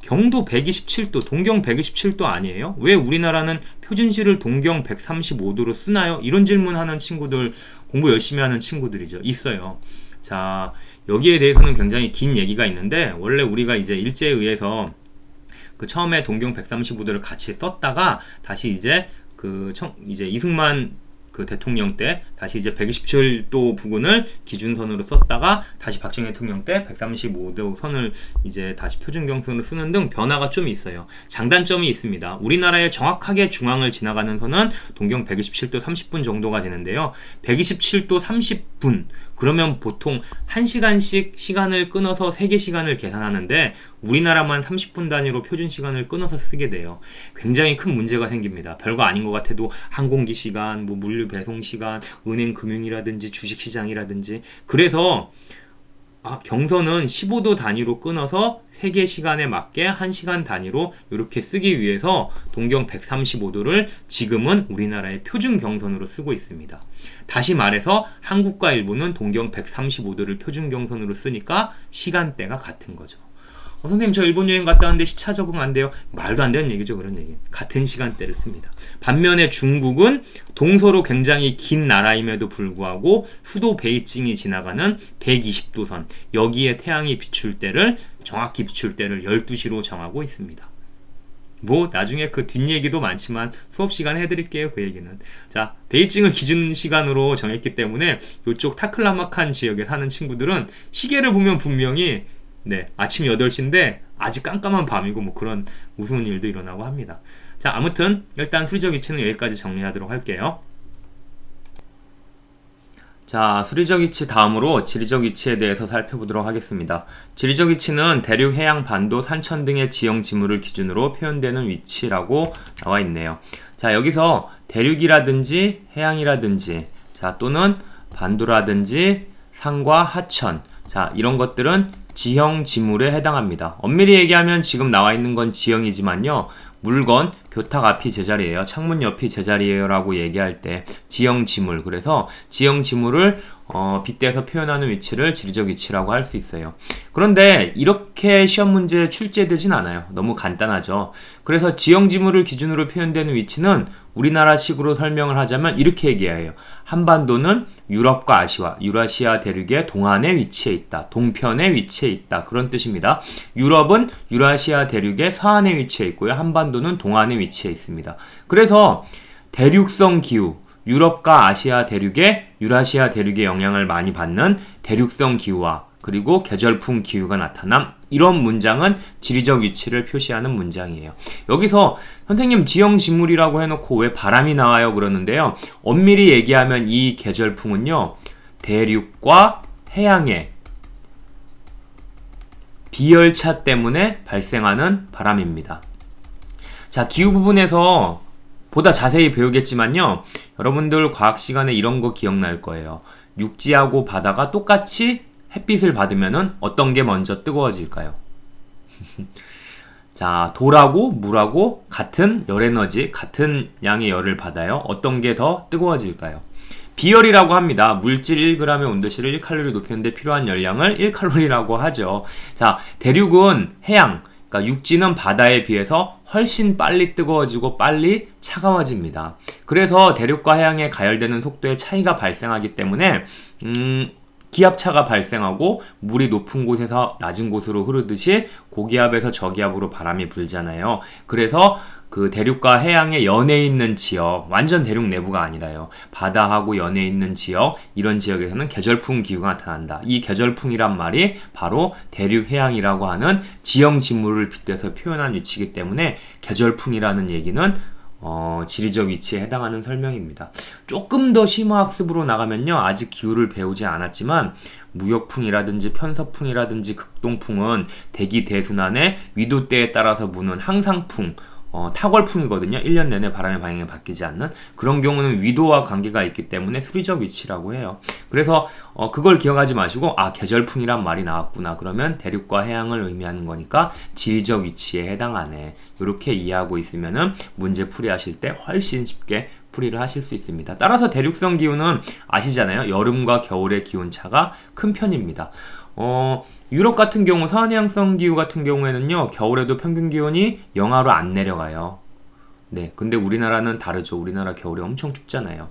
경도 127도, 동경 127도 아니에요? 왜 우리나라는 표준시를 동경 135도로 쓰나요? 이런 질문하는 친구들, 공부 열심히 하는 친구들이죠. 있어요. 자, 여기에 대해서는 굉장히 긴 얘기가 있는데, 원래 우리가 이제 일제에 의해서 그 처음에 동경 135도를 같이 썼다가 다시 이제 이제 이승만 그 대통령 때 다시 이제 127도 부근을 기준선으로 썼다가 다시 박정희 대통령 때 135도 선을 이제 다시 표준경선으로 쓰는 등 변화가 좀 있어요. 장단점이 있습니다. 우리나라의 정확하게 중앙을 지나가는 선은 동경 127도 30분 정도가 되는데요. 127도 30분 그러면 보통 1시간씩 시간을 끊어서 3개 시간을 계산하는데 우리나라만 30분 단위로 표준 시간을 끊어서 쓰게 돼요. 굉장히 큰 문제가 생깁니다. 별거 아닌 것 같아도 항공기 시간, 뭐 물류 배송 시간, 은행 금융이라든지 주식 시장이라든지 그래서 경선은 15도 단위로 끊어서 3개 시간에 맞게 1시간 단위로 이렇게 쓰기 위해서 동경 135도를 지금은 우리나라의 표준 경선으로 쓰고 있습니다. 다시 말해서 한국과 일본은 동경 135도를 표준 경선으로 쓰니까 시간대가 같은 거죠. 선생님, 저 일본 여행 갔다 왔는데 시차 적응 안 돼요. 말도 안 되는 얘기죠. 그런 얘기. 같은 시간대를 씁니다. 반면에 중국은 동서로 굉장히 긴 나라임에도 불구하고 수도 베이징이 지나가는 120도선 여기에 태양이 비출 때를 정확히 비출 때를 12시로 정하고 있습니다. 뭐 나중에 그 뒷얘기도 많지만 수업 시간에 해드릴게요. 그 얘기는. 자, 베이징을 기준 시간으로 정했기 때문에 이쪽 타클라마칸 지역에 사는 친구들은 시계를 보면 분명히 아침 8시인데 아직 깜깜한 밤이고 뭐 그런 무서운 일도 일어나고 합니다. 자, 아무튼 일단 수리적 위치는 여기까지 정리하도록 할게요. 자, 수리적 위치 다음으로 지리적 위치에 대해서 살펴보도록 하겠습니다. 지리적 위치는 대륙, 해양, 반도, 산천 등의 지형 지물을 기준으로 표현되는 위치라고 나와 있네요. 자, 여기서 대륙이라든지 해양이라든지 자, 또는 반도라든지 산과 하천 자, 이런 것들은 지형 지물에 해당합니다. 엄밀히 얘기하면 지금 나와 있는 건 지형이지만요. 물건, 교탁 앞이 제자리예요. 창문 옆이 제자리예요 라고 얘기할 때 지형 지물, 그래서 지형 지물을 빗대서 표현하는 위치를 지리적 위치라고 할 수 있어요. 그런데 이렇게 시험 문제에 출제되진 않아요. 너무 간단하죠. 그래서 지형 지물을 기준으로 표현되는 위치는 우리나라식으로 설명을 하자면 이렇게 얘기해요. 한반도는 유럽과 아시아, 유라시아 대륙의 동안에 위치해 있다. 동편에 위치해 있다. 그런 뜻입니다. 유럽은 유라시아 대륙의 서안에 위치해 있고요. 한반도는 동안에 위치해 있습니다. 그래서 대륙성 기후, 유럽과 아시아 대륙의 유라시아 대륙의 영향을 많이 받는 대륙성 기후와 그리고 계절풍 기후가 나타남 이런 문장은 지리적 위치를 표시하는 문장이에요. 여기서 선생님 지형지물이라고 해놓고 왜 바람이 나와요? 그러는데요. 엄밀히 얘기하면 이 계절풍은요. 대륙과 해양의 비열차 때문에 발생하는 바람입니다. 자, 기후 부분에서 보다 자세히 배우겠지만요. 여러분들 과학 시간에 이런 거 기억날 거예요. 육지하고 바다가 똑같이 햇빛을 받으면은 어떤 게 먼저 뜨거워질까요? 자, 돌하고 물하고 같은 열에너지, 같은 양의 열을 받아요. 어떤 게 더 뜨거워질까요? 비열이라고 합니다. 물질 1g의 온도실을 1칼로리 높이는데 필요한 열량을 1칼로리라고 하죠. 자, 대륙은 해양, 그러니까 육지는 바다에 비해서 훨씬 빨리 뜨거워지고 빨리 차가워집니다. 그래서 대륙과 해양에 가열되는 속도의 차이가 발생하기 때문에 기압차가 발생하고 물이 높은 곳에서 낮은 곳으로 흐르듯이 고기압에서 저기압으로 바람이 불잖아요. 그래서 그 대륙과 해양의 연에 있는 지역, 완전 대륙 내부가 아니라요. 바다하고 연에 있는 지역, 이런 지역에서는 계절풍 기후가 나타난다. 이 계절풍이란 말이 바로 대륙 해양이라고 하는 지형 지물을 빗대서 표현한 위치이기 때문에 계절풍이라는 얘기는 지리적 위치에 해당하는 설명입니다. 조금 더 심화학습으로 나가면요. 아직 기후를 배우지 않았지만 무역풍이라든지 편서풍이라든지 극동풍은 대기 대순환의 위도대에 따라서 부는 항상풍, 타궐풍이거든요. 1년 내내 바람의 방향이 바뀌지 않는 그런 경우는 위도와 관계가 있기 때문에 수리적 위치라고 해요. 그래서 그걸 기억하지 마시고 계절풍이란 말이 나왔구나. 그러면 대륙과 해양을 의미하는 거니까 지리적 위치에 해당하네. 이렇게 이해하고 있으면은 문제 풀이하실 때 훨씬 쉽게 풀이를 하실 수 있습니다. 따라서 대륙성 기후는 아시잖아요. 여름과 겨울의 기온차가 큰 편입니다. 유럽 같은 경우 서해안성 기후 같은 경우에는요. 겨울에도 평균 기온이 영하로 안 내려가요. 네, 근데 우리나라는 다르죠. 우리나라 겨울에 엄청 춥잖아요.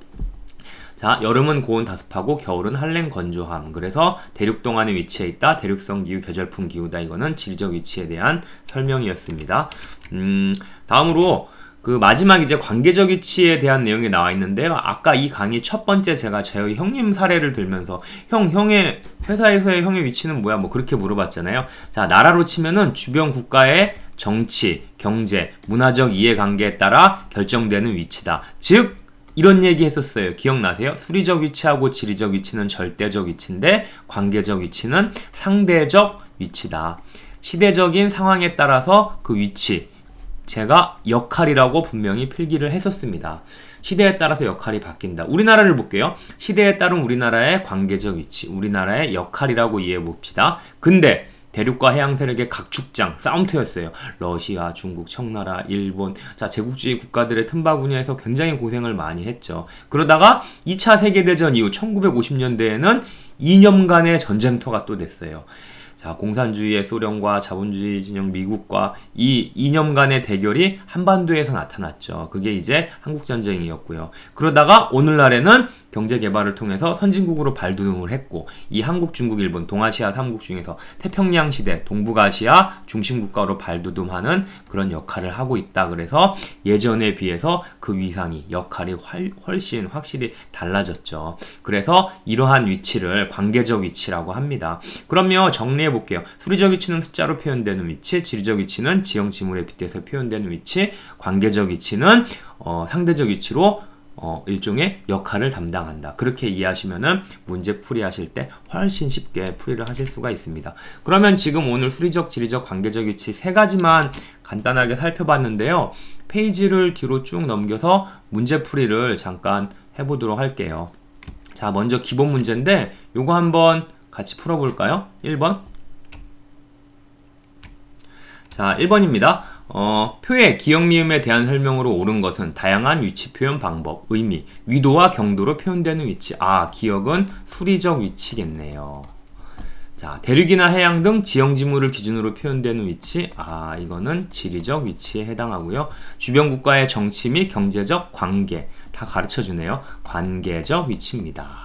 자, 여름은 고온 다습하고 겨울은 한랭 건조함. 그래서 대륙 동안에 위치해 있다. 대륙성 기후, 계절풍 기후다. 이거는 지리적 위치에 대한 설명이었습니다. 다음으로 그 마지막 이제 관계적 위치에 대한 내용이 나와 있는데요. 아까 이 강의 첫 번째 제가 제 형님 사례를 들면서 형의 회사에서의 형의 위치는 뭐야? 뭐 그렇게 물어봤잖아요. 자, 나라로 치면은 주변 국가의 정치, 경제, 문화적 이해관계에 따라 결정되는 위치다. 즉 이런 얘기 했었어요. 기억나세요? 수리적 위치하고 지리적 위치는 절대적 위치인데 관계적 위치는 상대적 위치다. 시대적인 상황에 따라서 그 위치, 제가 역할이라고 분명히 필기를 했었습니다. 시대에 따라서 역할이 바뀐다. 우리나라를 볼게요. 시대에 따른 우리나라의 관계적 위치, 우리나라의 역할이라고 이해해 봅시다. 근데 대륙과 해양 세력의 각축장, 싸움터였어요. 러시아, 중국, 청나라, 일본, 자, 제국주의 국가들의 틈바구니에서 굉장히 고생을 많이 했죠. 그러다가 2차 세계대전 이후 1950년대에는 2년간의 전쟁터가 또 됐어요. 자, 공산주의의 소련과 자본주의 진영 미국과 이 2년간의 대결이 한반도에서 나타났죠. 그게 이제 한국전쟁이었고요. 그러다가 오늘날에는 경제개발을 통해서 선진국으로 발돋움을 했고 이 한국, 중국, 일본, 동아시아 3국 중에서 태평양 시대, 동북아시아 중심국가로 발돋움하는 그런 역할을 하고 있다. 그래서 예전에 비해서 그 위상이, 역할이 훨씬 확실히 달라졌죠. 그래서 이러한 위치를 관계적 위치라고 합니다. 그러면 정리해 볼게요. 수리적 위치는 숫자로 표현되는 위치, 지리적 위치는 지형 지물에 빗대서 표현되는 위치, 관계적 위치는 상대적 위치로 일종의 역할을 담당한다. 그렇게 이해하시면은 문제 풀이하실 때 훨씬 쉽게 풀이를 하실 수가 있습니다. 그러면 지금 오늘 수리적, 지리적, 관계적 위치 세 가지만 간단하게 살펴봤는데요. 페이지를 뒤로 쭉 넘겨서 문제 풀이를 잠깐 해보도록 할게요. 자, 먼저 기본 문제인데 요거 한번 같이 풀어볼까요? 1번. 자, 1번입니다. 표의 기역 미음에 대한 설명으로 옳은 것은 다양한 위치 표현 방법, 의미, 위도와 경도로 표현되는 위치. 기역은 수리적 위치겠네요. 자, 대륙이나 해양 등 지형 지물을 기준으로 표현되는 위치. 이거는 지리적 위치에 해당하고요. 주변 국가의 정치 및 경제적 관계 다 가르쳐주네요. 관계적 위치입니다.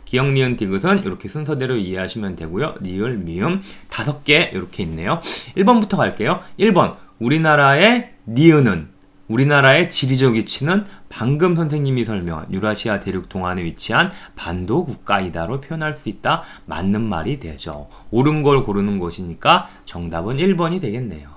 기역, 니은, 디귿은 이렇게 순서대로 이해하시면 되고요. 리을, 미음 5개 이렇게 있네요. 1번부터 갈게요. 1번, 우리나라의 니은은 우리나라의 지리적 위치는 방금 선생님이 설명한 유라시아 대륙 동안에 위치한 반도 국가이다로 표현할 수 있다. 맞는 말이 되죠. 옳은 걸 고르는 것이니까 정답은 1번이 되겠네요.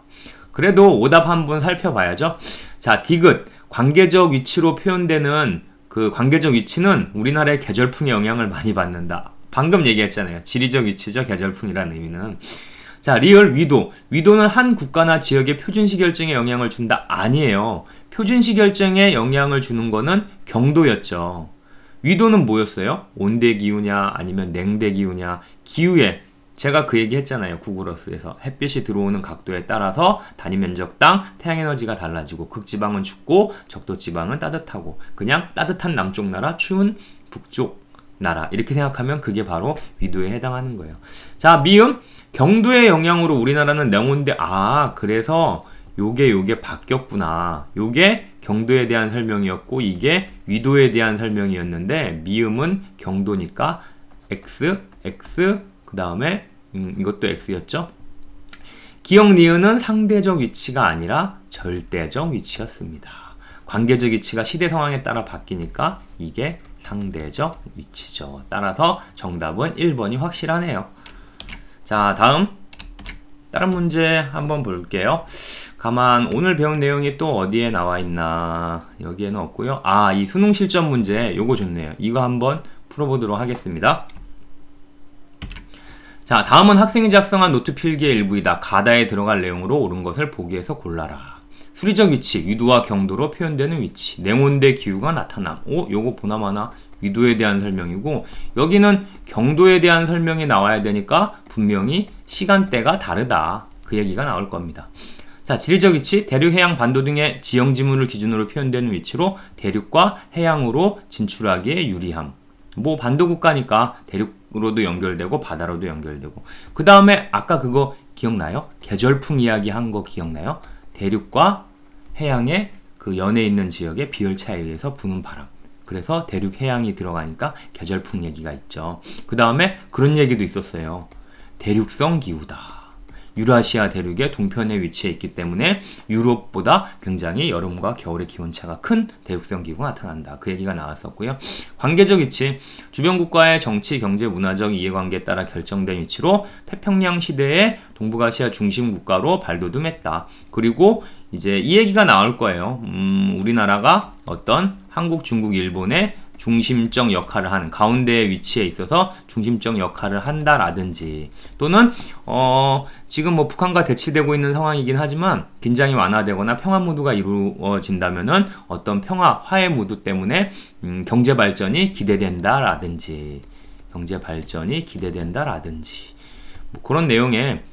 그래도 오답 한번 살펴봐야죠. 자, 디귿, 관계적 위치로 표현되는 그 관계적 위치는 우리나라의 계절풍의 영향을 많이 받는다. 방금 얘기했잖아요. 지리적 위치죠. 계절풍이라는 의미는. 자, 리을, 위도. 위도는 한 국가나 지역의 표준시 결정에 영향을 준다? 아니에요. 표준시 결정에 영향을 주는 거는 경도였죠. 위도는 뭐였어요? 온대기후냐 아니면 냉대기후냐. 기후에 제가 그 얘기 했잖아요. 구글어스에서 햇빛이 들어오는 각도에 따라서 단위 면적당 태양에너지가 달라지고 극지방은 춥고 적도지방은 따뜻하고 그냥 따뜻한 남쪽 나라 추운 북쪽 나라 이렇게 생각하면 그게 바로 위도에 해당하는 거예요. 자, 미음 경도의 영향으로 우리나라는 냉온대. 그래서 요게 바뀌었구나. 요게 경도에 대한 설명이었고 이게 위도에 대한 설명이었는데 미음은 경도니까 X 그 다음에 이것도 X였죠. 기역 니은은 상대적 위치가 아니라 절대적 위치였습니다. 관계적 위치가 시대 상황에 따라 바뀌니까 이게 상대적 위치죠. 따라서 정답은 1번이 확실하네요. 자, 다른 문제 한번 볼게요. 가만 오늘 배운 내용이 또 어디에 나와 있나. 여기에는 없고요. 이 수능 실전 문제 요거 좋네요. 이거 한번 풀어보도록 하겠습니다. 자, 다음은 학생이 작성한 노트 필기의 일부이다. 가다에 들어갈 내용으로 옳은 것을 보기에서 골라라. 수리적 위치, 위도와 경도로 표현되는 위치, 냉온대 기후가 나타남. 요거 보나마나 위도에 대한 설명이고 여기는 경도에 대한 설명이 나와야 되니까 분명히 시간대가 다르다. 그 얘기가 나올 겁니다. 자, 지리적 위치, 대륙, 해양, 반도 등의 지형 지문을 기준으로 표현되는 위치로 대륙과 해양으로 진출하기에 유리함. 뭐 반도 국가니까 대륙으로도 연결되고 바다로도 연결되고. 그 다음에 아까 그거 기억나요? 계절풍 이야기 한 거 기억나요? 대륙과 해양의 그 연에 있는 지역의 비열차에 의해서 부는 바람. 그래서 대륙 해양이 들어가니까 계절풍 얘기가 있죠. 그 다음에 그런 얘기도 있었어요. 대륙성 기후다. 유라시아 대륙의 동편에 위치해 있기 때문에 유럽보다 굉장히 여름과 겨울의 기온차가 큰 대륙성 기후가 나타난다. 그 얘기가 나왔었고요. 관계적 위치, 주변 국가의 정치, 경제, 문화적 이해관계에 따라 결정된 위치로 태평양 시대의 동북아시아 중심 국가로 발돋움했다. 그리고 이제 이 얘기가 나올 거예요. 우리나라가 어떤 한국, 중국, 일본의 중심적 역할을 하는 가운데에 위치해 있어서 중심적 역할을 한다라든지 또는 지금 뭐 북한과 대치되고 있는 상황이긴 하지만 긴장이 완화되거나 평화 무드가 이루어진다면은 어떤 평화 화해 무드 때문에 경제 발전이 기대된다라든지 뭐 그런 내용의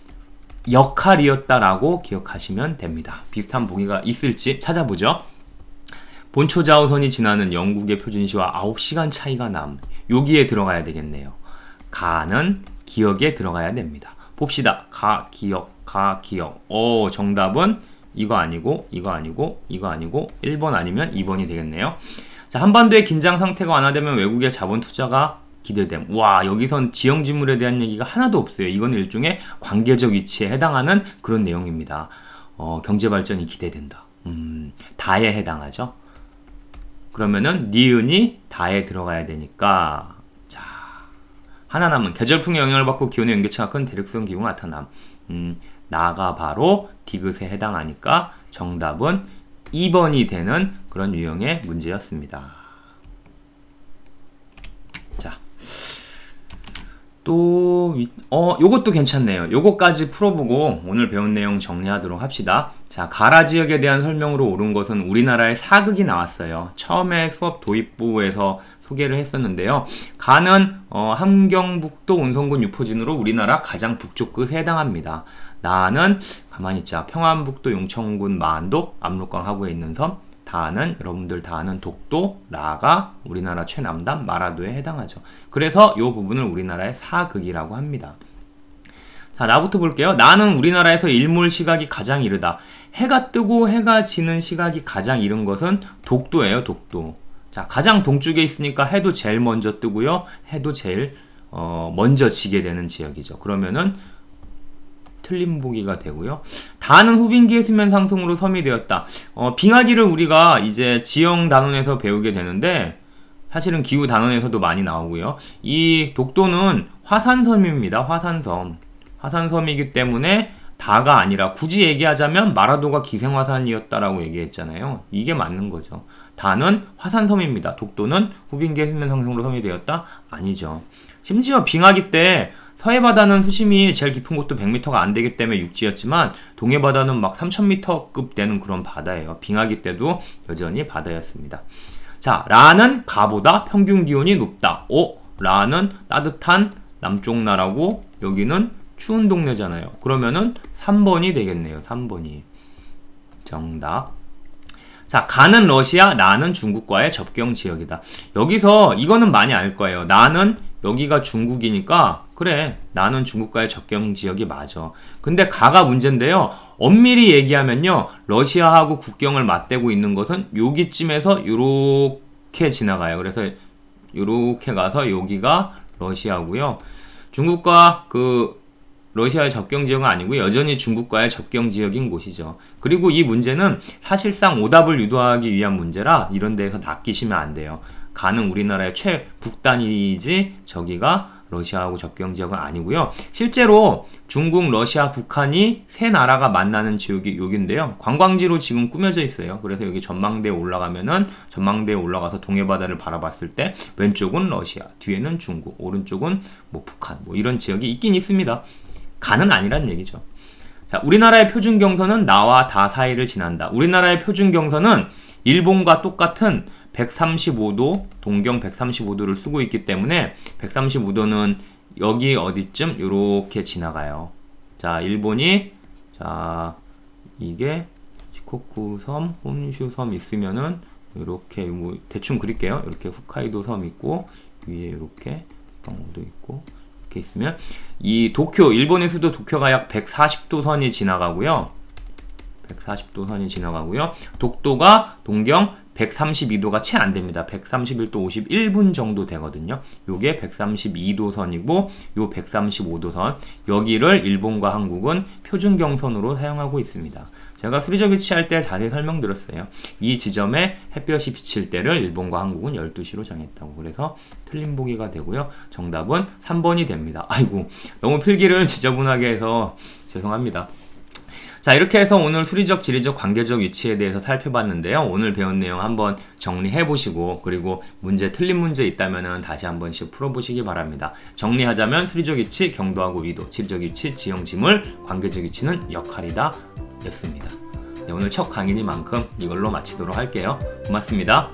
역할이었다라고 기억하시면 됩니다. 비슷한 보기가 있을지 찾아보죠. 본초 좌우선이 지나는 영국의 표준시와 9시간 차이가 남. 여기에 들어가야 되겠네요. 가는 기억에 들어가야 됩니다. 봅시다. 가, 기억. 정답은 이거 아니고 1번 아니면 2번이 되겠네요. 자, 한반도의 긴장 상태가 완화되면 외국의 자본 투자가 기대됨. 와, 여기선 지형 지물에 대한 얘기가 하나도 없어요. 이건 일종의 관계적 위치에 해당하는 그런 내용입니다. 경제 발전이 기대된다. 다에 해당하죠. 그러면은 니은이 다에 들어가야 되니까 자, 하나 남은 계절풍의 영향을 받고 기온의 연계차가 큰 대륙성 기후가 나타남. 나가 바로 디귿에 해당하니까 정답은 2번이 되는 그런 유형의 문제였습니다. 자, 또 요것도 괜찮네요. 요거까지 풀어보고 오늘 배운 내용 정리하도록 합시다. 자, 가라 지역에 대한 설명으로 옳은 것은 우리나라의 사극이 나왔어요. 처음에 수업 도입부에서 소개를 했었는데요. 가는 함경북도 온성군 유포진으로 우리나라 가장 북쪽 끝에 해당합니다. 나는 가만히 있자. 평안북도 용천군 마안도 압록강 하구에 있는 섬. 다는 여러분들 다 아는 독도, 라가 우리나라 최남단 마라도에 해당하죠. 그래서 이 부분을 우리나라의 사극이라고 합니다. 자, 나부터 볼게요. 나는 우리나라에서 일몰 시각이 가장 이르다. 해가 뜨고 해가 지는 시각이 가장 이른 것은 독도예요. 독도. 자, 가장 동쪽에 있으니까 해도 제일 먼저 뜨고요. 해도 제일 먼저 지게 되는 지역이죠. 그러면은 틀린 보기가 되고요. 다는 후빈기의 수면 상승으로 섬이 되었다. 빙하기를 우리가 이제 지형 단원에서 배우게 되는데 사실은 기후 단원에서도 많이 나오고요. 이 독도는 화산섬입니다. 화산섬이기 때문에 다가 아니라 굳이 얘기하자면 마라도가 기생화산이었다라고 얘기했잖아요. 이게 맞는 거죠. 다는 화산섬입니다. 독도는 후빈기의 수면 상승으로 섬이 되었다? 아니죠. 심지어 빙하기 때 서해바다는 수심이 제일 깊은 곳도 100m가 안 되기 때문에 육지였지만 동해바다는 막 3000m급 되는 그런 바다예요. 빙하기 때도 여전히 바다였습니다. 자, 라는 가보다 평균 기온이 높다. 라는 따뜻한 남쪽 나라고 여기는 추운 동네잖아요. 그러면은 3번이 되겠네요. 3번이. 정답. 자, 가는 러시아, 나는 중국과의 접경 지역이다. 여기서 이거는 많이 알 거예요. 나는 여기가 중국이니까 그래, 나는 중국과의 접경 지역이 맞아. 근데 가가 문제인데요. 엄밀히 얘기하면요, 러시아하고 국경을 맞대고 있는 것은 여기쯤에서 요렇게 지나가요. 그래서 요렇게 가서 여기가 러시아고요. 중국과 러시아의 접경 지역은 아니고 여전히 중국과의 접경 지역인 곳이죠. 그리고 이 문제는 사실상 오답을 유도하기 위한 문제라 이런 데에서 낚이시면 안 돼요. 가는 우리나라의 최북단이지 저기가 러시아하고 접경 지역은 아니고요. 실제로 중국, 러시아, 북한이 세 나라가 만나는 지역이 여기인데요. 관광지로 지금 꾸며져 있어요. 그래서 여기 전망대에 올라가면은 전망대에 올라가서 동해바다를 바라봤을 때 왼쪽은 러시아, 뒤에는 중국, 오른쪽은 뭐 북한 뭐 이런 지역이 있긴 있습니다. 가는 아니란 얘기죠. 자, 우리나라의 표준 경선은 나와 다 사이를 지난다. 우리나라의 표준 경선은 일본과 똑같은 135도, 동경 135도를 쓰고 있기 때문에 135도는 여기 어디쯤 요렇게 지나가요. 자, 일본이 이게 시코쿠 섬, 혼슈 섬 있으면은 요렇게 뭐 대충 그릴게요. 이렇게 홋카이도 섬 있고 위에 요렇게 경호도 있고 이렇게 있으면 이 도쿄, 일본의 수도 도쿄가 약 140도 선이 지나가고요. 140도 선이 지나가고요. 독도가 동경 132도가 채 안 됩니다. 131도 51분 정도 되거든요. 요게 132도 선이고 요 135도 선, 여기를 일본과 한국은 표준 경선으로 사용하고 있습니다. 제가 수리적 위치할 때 자세히 설명드렸어요. 이 지점에 햇볕이 비칠 때를 일본과 한국은 12시로 정했다고. 그래서 틀린 보기가 되고요. 정답은 3번이 됩니다. 아이고, 너무 필기를 지저분하게 해서 죄송합니다. 자, 이렇게 해서 오늘 수리적, 지리적, 관계적 위치에 대해서 살펴봤는데요. 오늘 배운 내용 한번 정리해보시고 그리고 문제 틀린 문제 있다면 다시 한 번씩 풀어보시기 바랍니다. 정리하자면 수리적 위치, 경도하고 위도, 지리적 위치, 지형, 지물, 관계적 위치는 역할이다 였습니다. 네, 오늘 첫 강의니만큼 이걸로 마치도록 할게요. 고맙습니다.